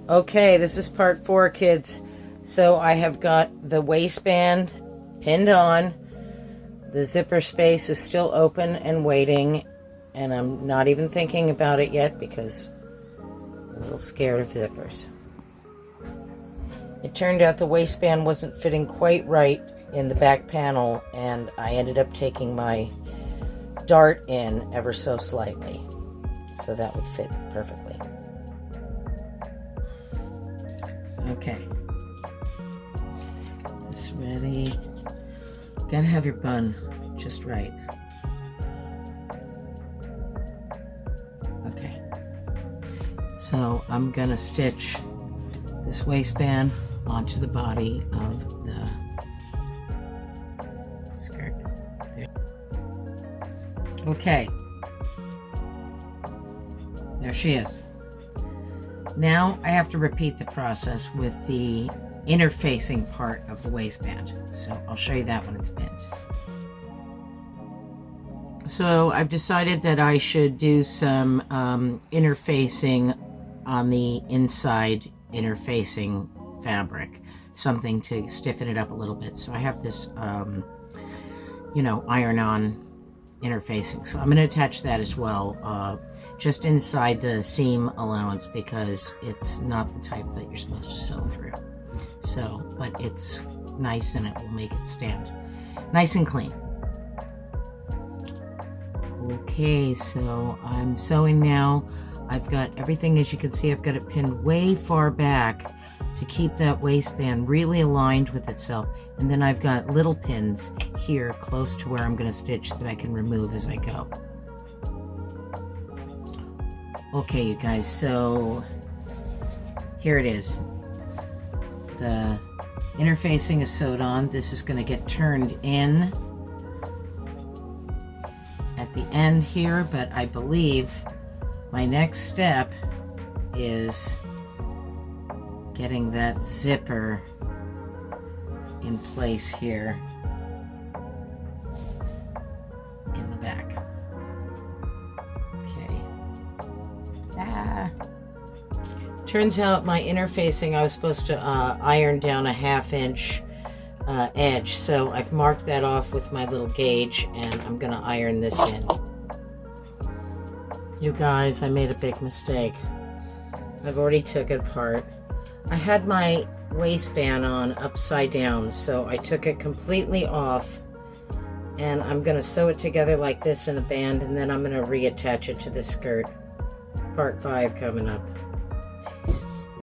Okay, this is part 4, kids. So I have got the waistband pinned on. The zipper space is still open and waiting, and I'm not even thinking about it yet because I'm a little scared of zippers. It turned out the waistband wasn't fitting quite right in the back panel, and I ended up taking my dart in ever so slightly, so that would fit perfectly. Okay, let's get this ready. Gotta have your bun just right. Okay, so I'm gonna stitch this waistband onto the body of the skirt. There. Okay, there she is. Now I have to repeat the process with the inner facing part of the waistband. So I'll show you that when it's pinned. So I've decided that I should do some interfacing on the inside interfacing fabric, something to stiffen it up a little bit. So I have this, iron-on interfacing. So I'm going to attach that as well, just inside the seam allowance, because it's not the type that you're supposed to sew through. So, but it's nice and it will make it stand nice and clean. Okay, so I'm sewing now. I've got everything, as you can see, I've got it pinned way far back to keep that waistband really aligned with itself. And then I've got little pins here close to where I'm going to stitch that I can remove as I go. Okay, you guys, so here it is. The interfacing is sewed on. This is going to get turned in at the end here, but I believe my next step is getting that zipper in place here in the back. Okay. Turns out my interfacing, I was supposed to iron down a 1/2 inch edge, so I've marked that off with my little gauge, and I'm gonna iron this in. You guys, I made a big mistake. I've already took it apart. I had my waistband on upside down, so I took it completely off, and I'm gonna sew it together like this in a band, and then I'm gonna reattach it to the skirt. Part 5 coming up.